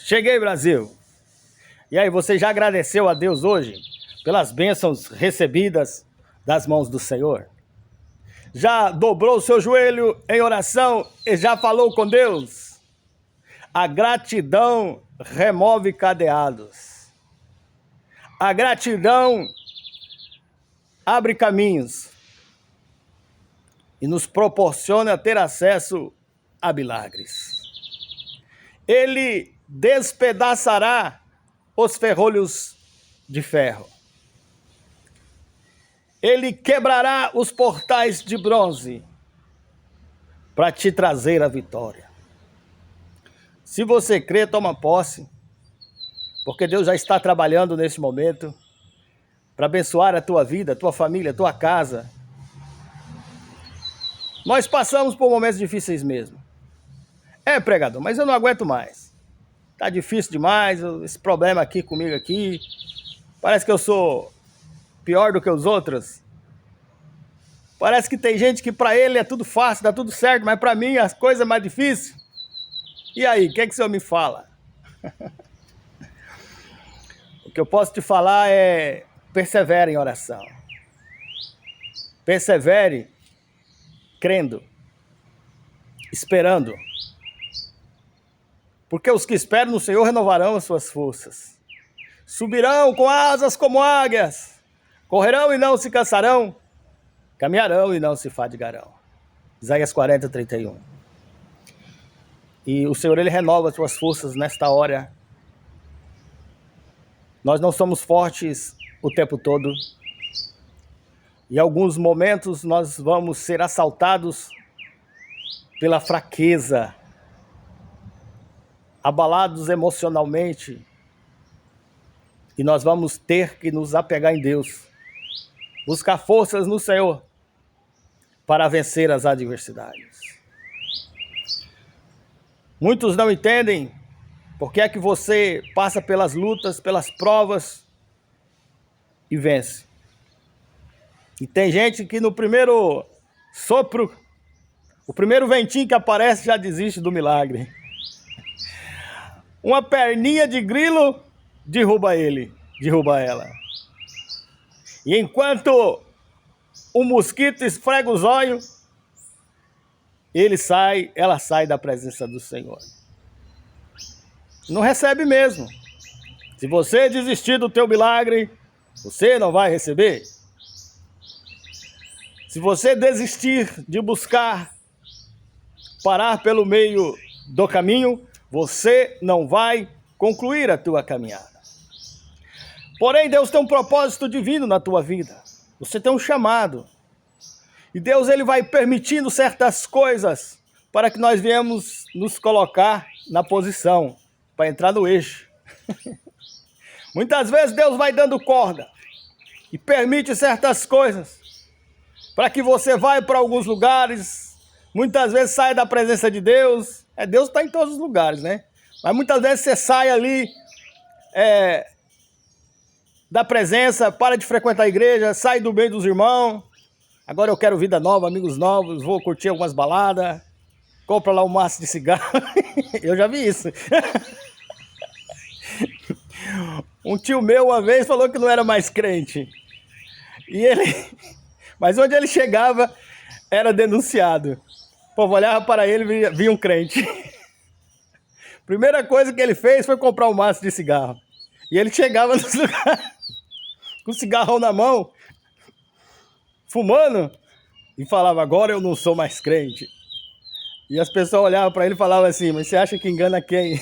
Cheguei, Brasil! E aí, você já agradeceu a Deus hoje pelas bênçãos recebidas das mãos do Senhor? Já dobrou o seu joelho em oração e já falou com Deus? A gratidão remove cadeados. A gratidão abre caminhos e nos proporciona ter acesso a milagres. Ele despedaçará os ferrolhos de ferro. Ele quebrará os portais de bronze para te trazer a vitória. Se você crê, toma posse, porque Deus já está trabalhando nesse momento para abençoar a tua vida, a tua família, a tua casa. Nós passamos por momentos difíceis mesmo. Pregador, mas eu não aguento mais. Tá difícil demais, esse problema aqui comigo aqui. Parece que eu sou pior do que os outros. Parece que tem gente que para ele é tudo fácil, dá tudo certo, mas para mim as coisas é mais difícil. E aí, o que o senhor me fala? O que eu posso te falar é: persevere em oração. Persevere crendo, esperando. Porque os que esperam no Senhor renovarão as suas forças. Subirão com asas como águias. Correrão e não se cansarão. Caminharão e não se fadigarão. Isaías 40, 31. E o Senhor, Ele renova as suas forças nesta hora. Nós não somos fortes o tempo todo. Em alguns momentos nós vamos ser assaltados pela fraqueza, abalados emocionalmente, e nós vamos ter que nos apegar em Deus, buscar forças no Senhor para vencer as adversidades. Muitos não entendem porque é que você passa pelas lutas, pelas provas e vence. E tem gente que no primeiro sopro, o primeiro ventinho que aparece já desiste do milagre. Uma perninha de grilo derruba ele, derruba ela. E enquanto o mosquito esfrega os olhos, ela sai da presença do Senhor. Não recebe mesmo. Se você desistir do teu milagre, você não vai receber. Se você desistir de buscar, parar pelo meio do caminho, você não vai concluir a tua caminhada. Porém, Deus tem um propósito divino na tua vida. Você tem um chamado. E Deus, Ele vai permitindo certas coisas para que nós viemos nos colocar na posição, para entrar no eixo. Muitas vezes Deus vai dando corda e permite certas coisas para que você vá para alguns lugares. Muitas vezes sai da presença de Deus. Deus está em todos os lugares, né? Mas muitas vezes você sai ali da presença, para de frequentar a igreja, sai do meio dos irmãos. Agora eu quero vida nova, amigos novos, vou curtir algumas baladas, compra lá um maço de cigarro. Eu já vi isso. Um tio meu uma vez falou que não era mais crente. Mas onde ele chegava, era denunciado. O povo olhava para ele e via um crente. Primeira coisa que ele fez foi comprar um maço de cigarro. E ele chegava nos lugares com o cigarrão na mão, fumando, e falava: agora eu não sou mais crente. E as pessoas olhavam para ele e falavam assim: mas você acha que engana quem?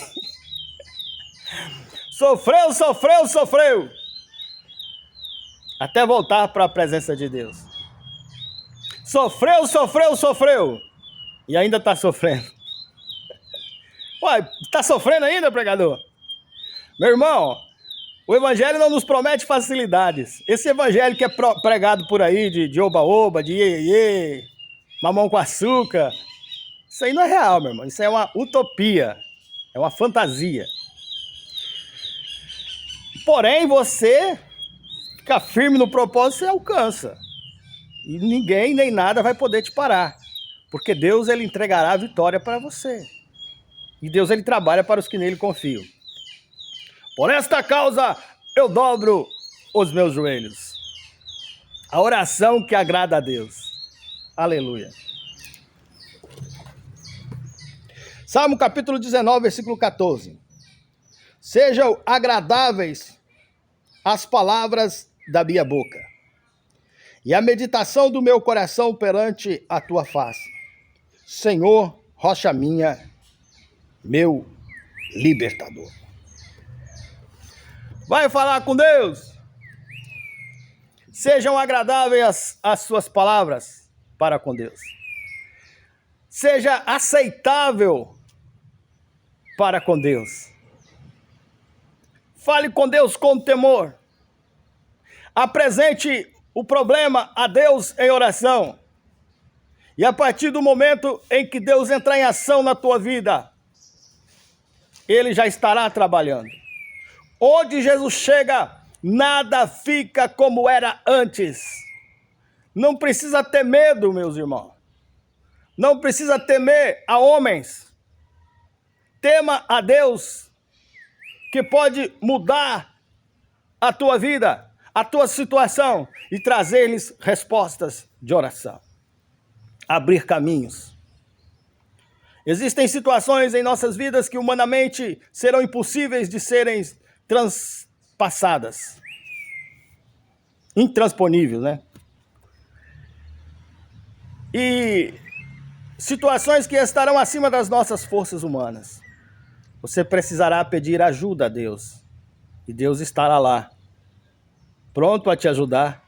Sofreu, sofreu, sofreu, até voltar para a presença de Deus. Sofreu, sofreu, sofreu, e ainda está sofrendo. Uai, está sofrendo ainda, pregador? Meu irmão, o evangelho não nos promete facilidades. Esse evangelho que é pregado por aí, de oba-oba, de iê-iê, mamão com açúcar, isso aí não é real, meu irmão. Isso é uma utopia, é uma fantasia. Porém, você fica firme no propósito, você alcança. E ninguém nem nada vai poder te parar. Porque Deus, Ele entregará a vitória para você. E Deus, Ele trabalha para os que nele confiam. Por esta causa eu dobro os meus joelhos. A oração que agrada a Deus. Aleluia. Salmo capítulo 19, versículo 14. Sejam agradáveis as palavras da minha boca e a meditação do meu coração perante a tua face. Senhor, rocha minha, meu libertador. Vai falar com Deus. Sejam agradáveis as suas palavras para com Deus. Seja aceitável para com Deus. Fale com Deus com temor. Apresente o problema a Deus em oração. E a partir do momento em que Deus entrar em ação na tua vida, Ele já estará trabalhando. Onde Jesus chega, nada fica como era antes. Não precisa ter medo, meus irmãos. Não precisa temer a homens. Tema a Deus, que pode mudar a tua vida, a tua situação e trazer-lhes respostas de oração. Abrir caminhos. Existem situações em nossas vidas que humanamente serão impossíveis de serem transpassadas. Intransponíveis, né? E situações que estarão acima das nossas forças humanas. Você precisará pedir ajuda a Deus. E Deus estará lá, pronto a te ajudar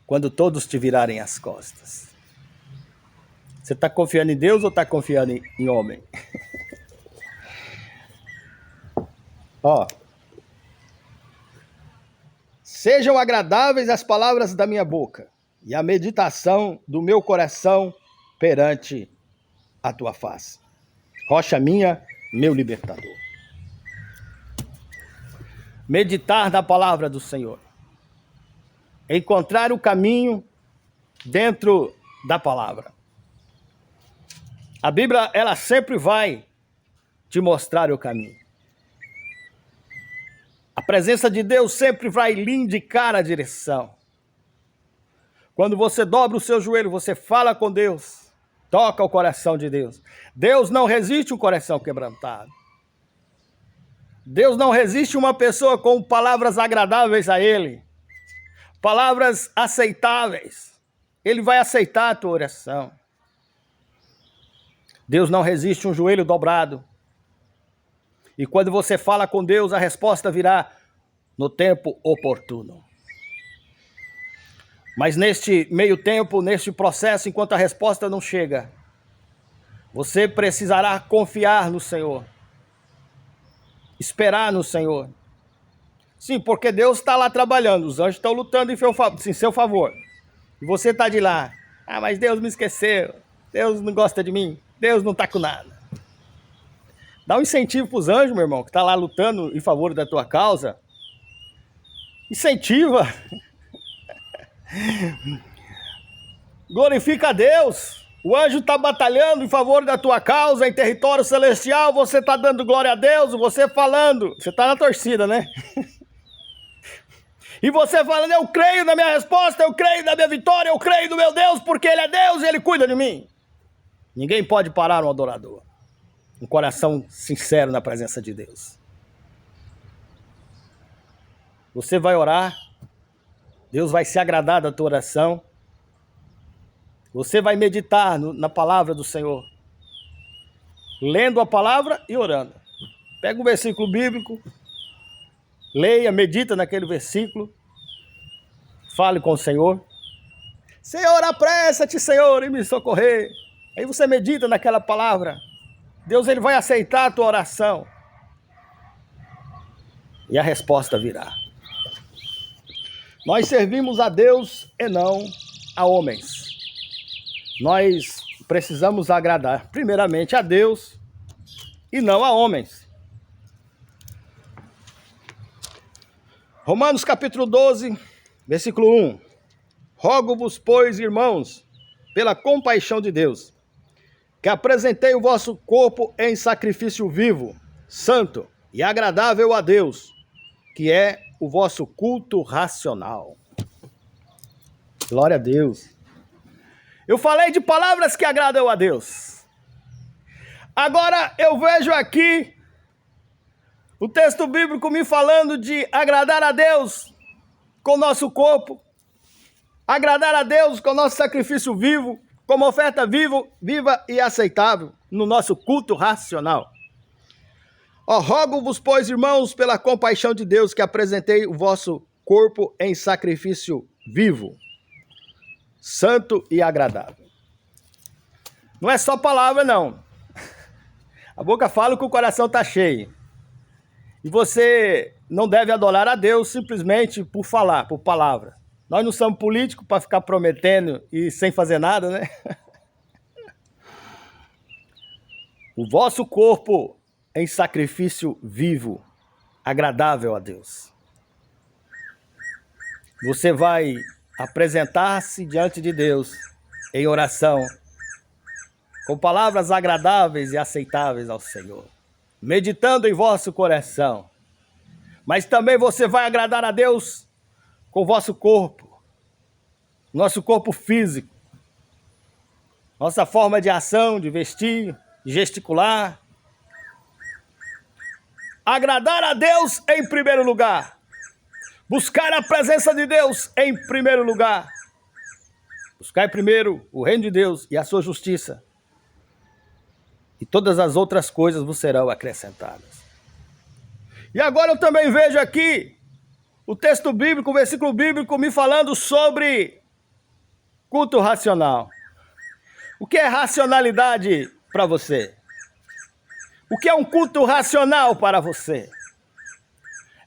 quando todos te virarem as costas. Você está confiando em Deus ou está confiando em homem? Ó. Sejam agradáveis as palavras da minha boca e a meditação do meu coração perante a tua face. Rocha minha, meu libertador. Meditar na palavra do Senhor. Encontrar o caminho dentro da palavra. A Bíblia, ela sempre vai te mostrar o caminho. A presença de Deus sempre vai lhe indicar a direção. Quando você dobra o seu joelho, você fala com Deus, toca o coração de Deus. Deus não resiste um coração quebrantado. Deus não resiste uma pessoa com palavras agradáveis a Ele, palavras aceitáveis. Ele vai aceitar a tua oração. Deus não resiste um joelho dobrado. E quando você fala com Deus, a resposta virá no tempo oportuno. Mas neste meio tempo, neste processo, enquanto a resposta não chega, você precisará confiar no Senhor. Esperar no Senhor. Sim, porque Deus está lá trabalhando, os anjos estão lutando em seu favor. E você está de lá. Ah, mas Deus me esqueceu. Deus não gosta de mim. Deus não está com nada. Dá um incentivo para os anjos, meu irmão, que está lá lutando em favor da tua causa. Incentiva. Glorifica a Deus. O anjo está batalhando em favor da tua causa em território celestial. Você está dando glória a Deus, você falando. Você está na torcida, né? E você falando, eu creio na minha resposta, eu creio na minha vitória, eu creio no meu Deus, porque Ele é Deus e Ele cuida de mim. Ninguém pode parar um adorador. Um coração sincero na presença de Deus. Você vai orar, Deus vai se agradar da tua oração. Você vai meditar na palavra do Senhor. Lendo a palavra e orando. Pega um versículo bíblico, leia, medita naquele versículo, fale com o Senhor. Senhor, apressa-te, Senhor, e me socorrer. Aí você medita naquela palavra. Deus, Ele vai aceitar a tua oração. E a resposta virá. Nós servimos a Deus e não a homens. Nós precisamos agradar primeiramente a Deus e não a homens. Romanos capítulo 12, versículo 1. Rogo-vos, pois, irmãos, pela compaixão de Deus, que apresentei o vosso corpo em sacrifício vivo, santo e agradável a Deus, que é o vosso culto racional. Glória a Deus. Eu falei de palavras que agradam a Deus. Agora eu vejo aqui o texto bíblico me falando de agradar a Deus com o nosso corpo, agradar a Deus com o nosso sacrifício vivo, como oferta viva e aceitável no nosso culto racional. Rogo-vos, pois, irmãos, pela compaixão de Deus, que apresentei o vosso corpo em sacrifício vivo, santo e agradável. Não é só palavra, não. A boca fala que o coração está cheio. E você não deve adorar a Deus simplesmente por falar, por palavra. Nós não somos políticos para ficar prometendo e sem fazer nada, né? O vosso corpo em sacrifício vivo, agradável a Deus. Você vai apresentar-se diante de Deus em oração, com palavras agradáveis e aceitáveis ao Senhor, meditando em vosso coração. Mas também você vai agradar a Deus com o vosso corpo, nosso corpo físico, nossa forma de ação, de vestir, de gesticular. Agradar a Deus em primeiro lugar. Buscar a presença de Deus em primeiro lugar. Buscar primeiro o reino de Deus e a sua justiça. E todas as outras coisas vos serão acrescentadas. E agora eu também vejo aqui o texto bíblico, o versículo bíblico me falando sobre culto racional. O que é racionalidade para você? O que é um culto racional para você?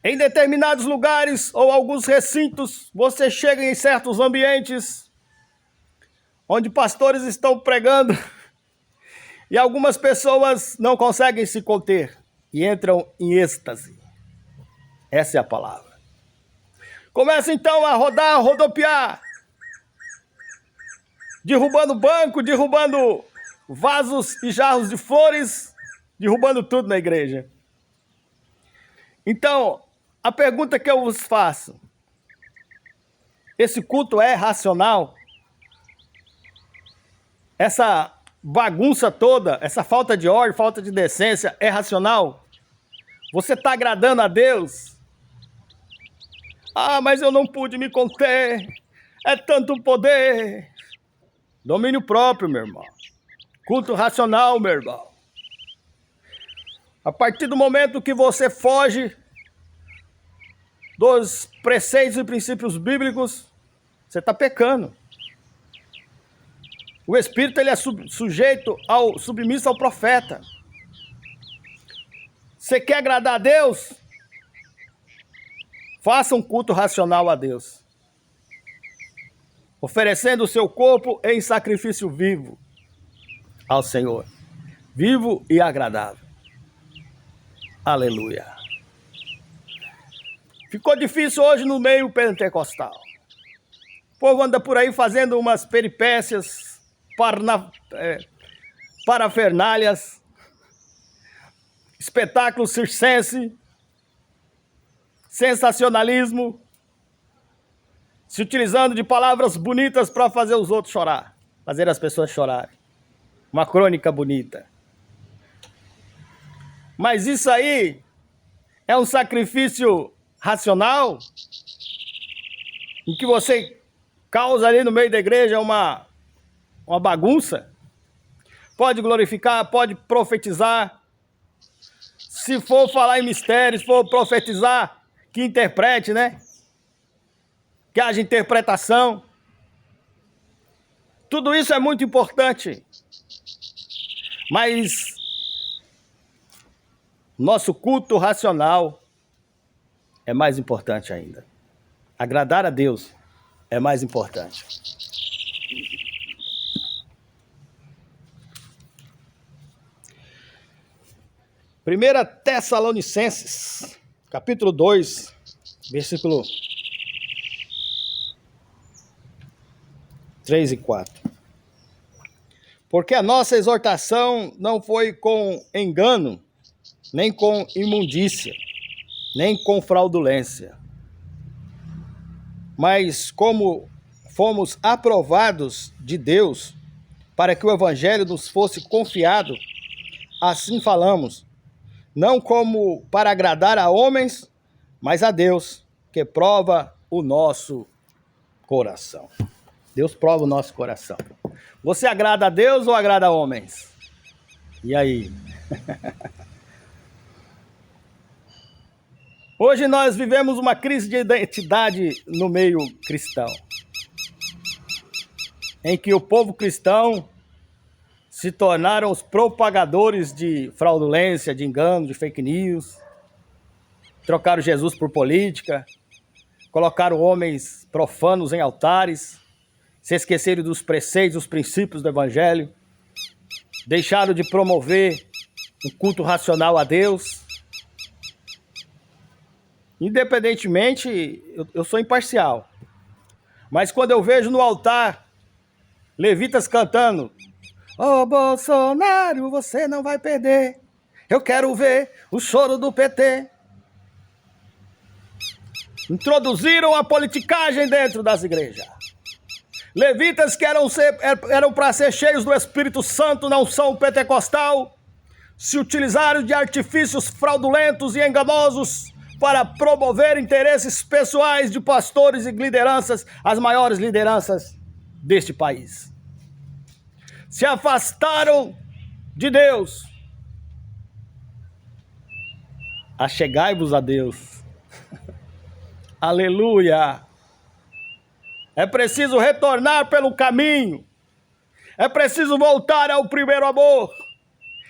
Em determinados lugares ou alguns recintos, você chega em certos ambientes onde pastores estão pregando e algumas pessoas não conseguem se conter e entram em êxtase. Essa é a palavra. Começa então a rodar, a rodopiar, derrubando banco, derrubando vasos e jarros de flores, derrubando tudo na igreja. Então, a pergunta que eu vos faço: esse culto é racional? Essa bagunça toda, essa falta de ordem, falta de decência, é racional? Você está agradando a Deus? Mas eu não pude me conter, é tanto poder. Domínio próprio, meu irmão. Culto racional, meu irmão. A partir do momento que você foge dos preceitos e princípios bíblicos, você está pecando. O Espírito ele é submisso ao profeta. Você quer agradar a Deus? Faça um culto racional a Deus, oferecendo o seu corpo em sacrifício vivo ao Senhor, vivo e agradável. Aleluia. Ficou difícil hoje no meio pentecostal. O povo anda por aí fazendo umas peripécias, parafernálias, espetáculo circense, sensacionalismo, se utilizando de palavras bonitas para fazer os outros chorar, fazer as pessoas chorarem. Uma crônica bonita. Mas isso aí é um sacrifício racional, em que você causa ali no meio da igreja uma bagunça. Pode glorificar, pode profetizar. Se for falar em mistérios, se for profetizar, que interprete, né? Que haja interpretação. Tudo isso é muito importante. Mas nosso culto racional é mais importante ainda. Agradar a Deus é mais importante. Primeira Tessalonicenses, capítulo 2, versículo 3 e 4. Porque a nossa exortação não foi com engano, nem com imundícia, nem com fraudulência. Mas como fomos aprovados de Deus para que o evangelho nos fosse confiado, assim falamos, não como para agradar a homens, mas a Deus, que prova o nosso coração. Deus prova o nosso coração. Você agrada a Deus ou agrada a homens? E aí? Hoje nós vivemos uma crise de identidade no meio cristão, em que o povo cristão se tornaram os propagadores de fraudulência, de engano, de fake news, trocaram Jesus por política, colocaram homens profanos em altares, se esqueceram dos preceitos, dos princípios do evangelho, deixaram de promover um culto racional a Deus. Independentemente, eu sou imparcial, mas quando eu vejo no altar levitas cantando: "Ô Bolsonaro, você não vai perder, eu quero ver o choro do PT", introduziram a politicagem dentro das igrejas. Levitas que eram para ser cheios do Espírito Santo, não são pentecostal, se utilizaram de artifícios fraudulentos e enganosos para promover interesses pessoais de pastores e lideranças, as maiores lideranças deste país. Se afastaram de Deus. Achegai-vos a Deus. Aleluia! É preciso retornar pelo caminho. É preciso voltar ao primeiro amor.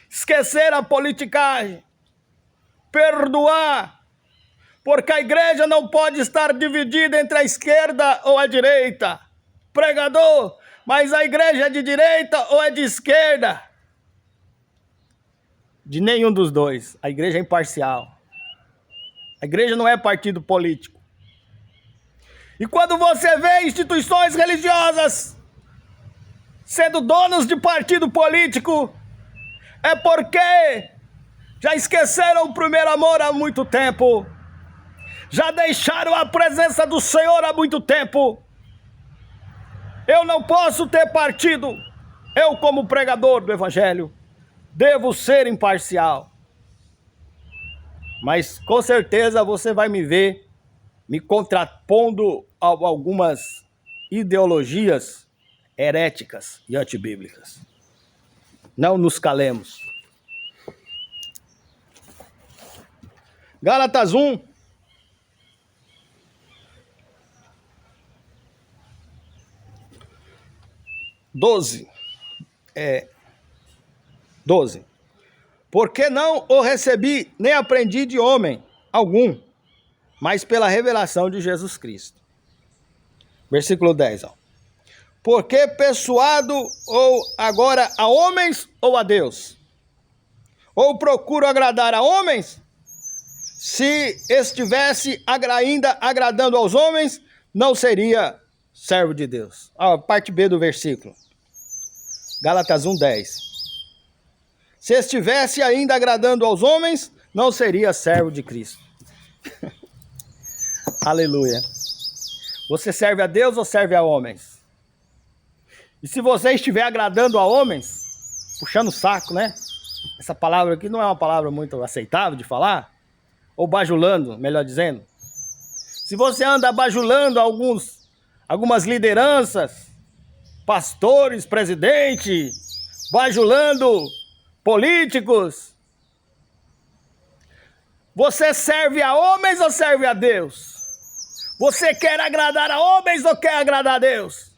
Esquecer a politicagem. Perdoar. Porque a igreja não pode estar dividida entre a esquerda ou a direita. Pregador, mas a igreja é de direita ou é de esquerda? De nenhum dos dois. A igreja é imparcial. A igreja não é partido político. E quando você vê instituições religiosas sendo donos de partido político, é porque já esqueceram o primeiro amor há muito tempo. Já deixaram a presença do Senhor há muito tempo. Eu não posso ter partido. Eu, como pregador do evangelho, devo ser imparcial. Mas com certeza você vai me ver me contrapondo a algumas ideologias heréticas e antibíblicas. Não nos calemos. Gálatas 1. Doze. 12. Porque não o recebi, nem aprendi de homem algum, mas pela revelação de Jesus Cristo. Versículo 10. Porque persuado ou agora a homens ou a Deus? Ou procuro agradar a homens? Se estivesse ainda agradando aos homens, não seria servo de Deus. Parte B do versículo. Gálatas 1:10. Se estivesse ainda agradando aos homens, não seria servo de Cristo. Aleluia. Você serve a Deus ou serve a homens? E se você estiver agradando a homens, puxando o saco, né? Essa palavra aqui não é uma palavra muito aceitável de falar. Ou bajulando, melhor dizendo. Se você anda bajulando algumas lideranças, pastores, presidente, bajulando políticos, você serve a homens ou serve a Deus? Você quer agradar a homens ou quer agradar a Deus?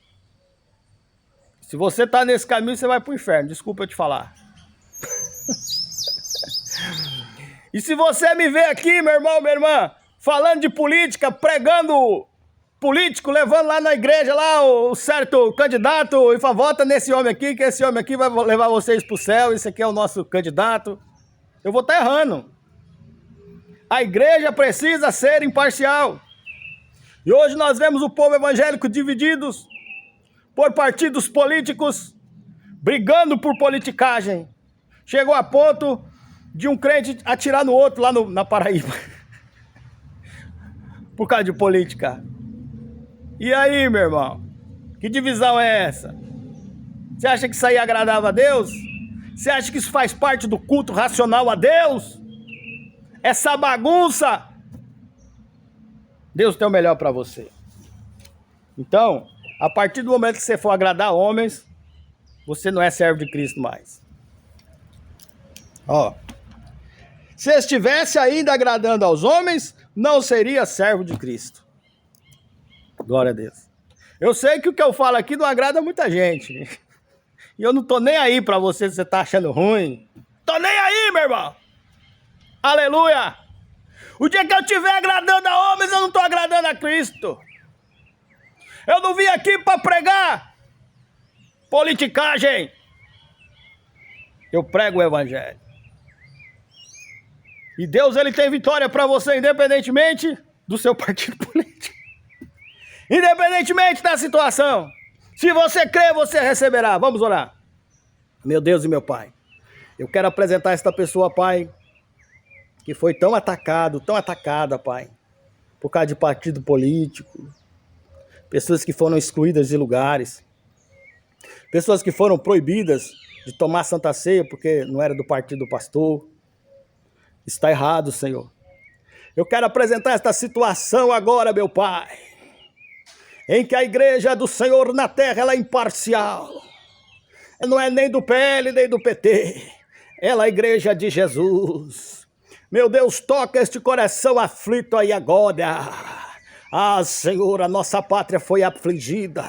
Se você está nesse caminho, você vai para o inferno. Desculpa eu te falar. E se você me vê aqui, meu irmão, minha irmã, falando de política, pregando político, levando lá na igreja lá o certo candidato e fala, vota nesse homem aqui, que esse homem aqui vai levar vocês para o céu, esse aqui é o nosso candidato. Eu vou estar errando. A igreja precisa ser imparcial. E hoje nós vemos o povo evangélico divididos por partidos políticos, brigando por politicagem. Chegou a ponto de um crente atirar no outro lá na Paraíba. por causa de política. E aí, meu irmão? Que divisão é essa? Você acha que isso aí agradava a Deus? Você acha que isso faz parte do culto racional a Deus? Essa bagunça? Deus tem o melhor para você. Então, a partir do momento que você for agradar homens, você não é servo de Cristo mais. Ó, se estivesse ainda agradando aos homens, não seria servo de Cristo. Glória a Deus. Eu sei que o que eu falo aqui não agrada muita gente. E eu não tô nem aí pra você se você tá achando ruim. Tô nem aí, meu irmão. Aleluia. O dia que eu estiver agradando a homens, eu não tô agradando a Cristo. Eu não vim aqui pra pregar politicagem. Eu prego o evangelho. E Deus, ele tem vitória pra você, independentemente do seu partido político. Independentemente da situação. Se você crer, você receberá. Vamos orar. Meu Deus e meu Pai, eu quero apresentar esta pessoa, Pai, que foi tão atacada, Pai, por causa de partido político. Pessoas que foram excluídas de lugares. Pessoas que foram proibidas de tomar Santa Ceia porque não era do partido do pastor. Está errado, Senhor. Eu quero apresentar esta situação agora, meu Pai, em que a igreja do Senhor na terra, ela é imparcial. Não é nem do PL, nem do PT. Ela é a igreja de Jesus. Meu Deus, toca este coração aflito aí agora. Ah, Senhor, a nossa pátria foi afligida.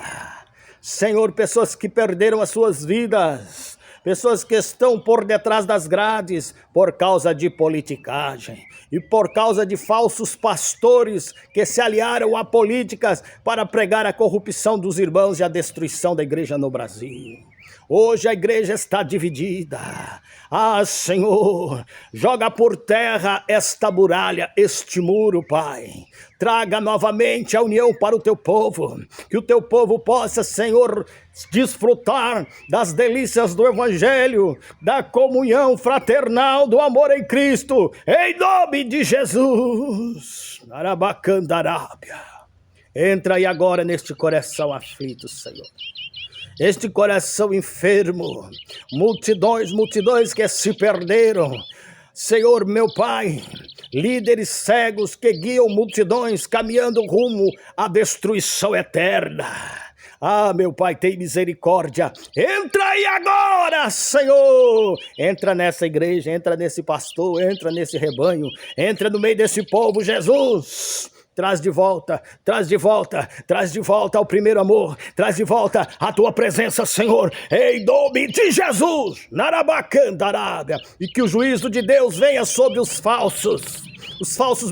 Senhor, pessoas que perderam as suas vidas. Pessoas que estão por detrás das grades por causa de politicagem e por causa de falsos pastores que se aliaram a políticas para pregar a corrupção dos irmãos e a destruição da igreja no Brasil. Hoje a igreja está dividida. Ah, Senhor, joga por terra esta muralha, este muro, Pai. Traga novamente a união para o teu povo. Que o teu povo possa, Senhor, desfrutar das delícias do Evangelho, da comunhão fraternal, do amor em Cristo. Em nome de Jesus. Arabacandarábia. Entra aí agora neste coração aflito, Senhor. Este coração enfermo, multidões que se perderam. Senhor, meu Pai, líderes cegos que guiam multidões caminhando rumo à destruição eterna. Ah, meu Pai, tem misericórdia. Entra aí agora, Senhor. Entra nessa igreja, entra nesse pastor, entra nesse rebanho, entra no meio desse povo, Jesus. Traz de volta ao primeiro amor, traz de volta a tua presença, Senhor, em nome de Jesus, Narabacandarábia, e que o juízo de Deus venha sobre os falsos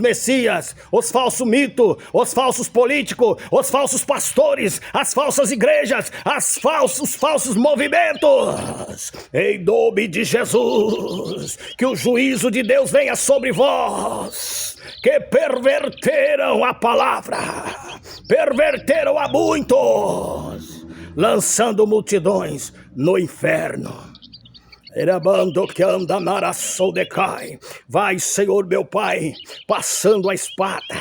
messias, os falsos mitos, os falsos políticos, os falsos pastores, as falsas igrejas, os falsos movimentos, em nome de Jesus, que o juízo de Deus venha sobre vós, que perverteram a palavra, perverteram a muitos, lançando multidões no inferno. Vai, Senhor, meu Pai, passando a espada.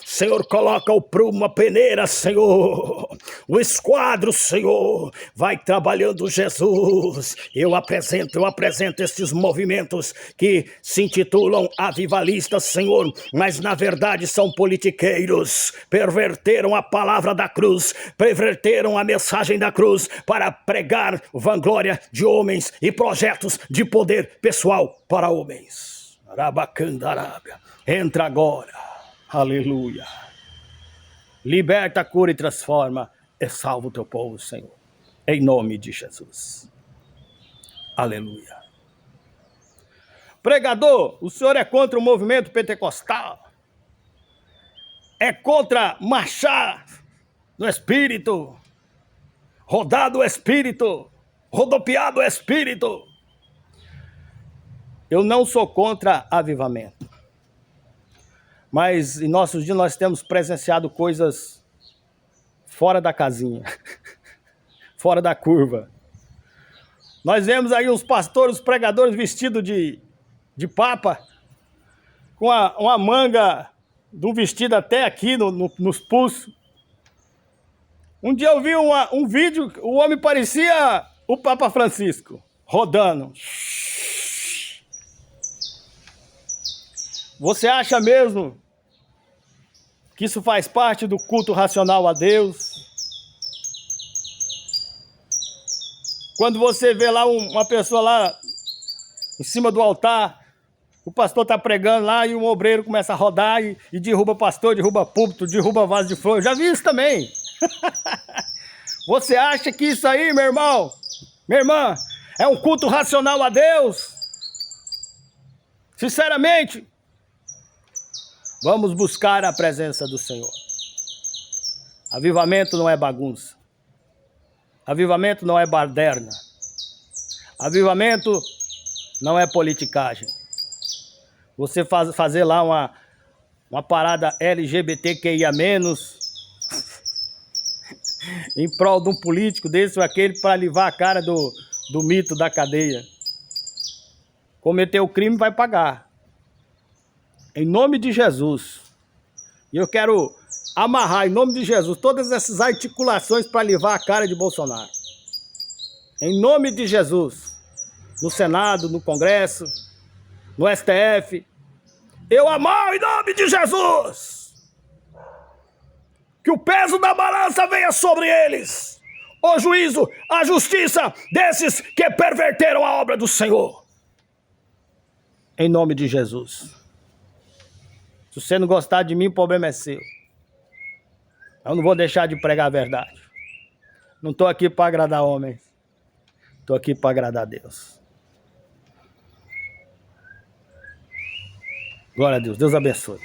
Senhor, coloca o prumo, a peneira, Senhor. O esquadro, Senhor. Vai trabalhando, Jesus. Eu apresento estes movimentos que se intitulam avivalistas, Senhor, mas na verdade são politiqueiros. Perverteram a palavra da cruz, perverteram a mensagem da cruz para pregar vanglória de homens e projetos de poder pessoal para homens. Arabacandarábia. Entra agora. Aleluia. Liberta, cura e transforma e salva o teu povo, Senhor. Em nome de Jesus. Aleluia. Pregador, o senhor é contra o movimento pentecostal? É contra marchar no Espírito? Rodar do Espírito? Rodopiar do Espírito? Eu não sou contra avivamento. Mas em nossos dias nós temos presenciado coisas fora da casinha, fora da curva. Nós vemos aí uns pastores, os pregadores vestidos de papa, com uma manga do vestido até aqui nos pulsos. Um dia eu vi um vídeo, o homem parecia o Papa Francisco, rodando. Você acha mesmo que isso faz parte do culto racional a Deus? Quando você vê lá uma pessoa lá em cima do altar, o pastor está pregando lá e um obreiro começa a rodar e derruba pastor, derruba púlpito, derruba vaso de flor. Eu já vi isso também. Você acha que isso aí, meu irmão, minha irmã, é um culto racional a Deus? Sinceramente, vamos buscar a presença do Senhor. Avivamento não é bagunça. Avivamento não é baderna. Avivamento não é politicagem. Você fazer lá uma parada LGBTQIA-, em prol de um político desse ou aquele para livrar a cara do mito da cadeia. Cometeu o crime, vai pagar. Em nome de Jesus. E eu quero amarrar, em nome de Jesus, todas essas articulações para livrar a cara de Bolsonaro. Em nome de Jesus. No Senado, no Congresso, no STF. Eu amarro em nome de Jesus. Que o peso da balança venha sobre eles. O juízo, a justiça desses que perverteram a obra do Senhor. Em nome de Jesus. Se você não gostar de mim, o problema é seu. Eu não vou deixar de pregar a verdade. Não estou aqui para agradar homens. Estou aqui para agradar a Deus. Glória a Deus. Deus abençoe.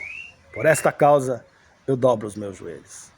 Por esta causa, eu dobro os meus joelhos.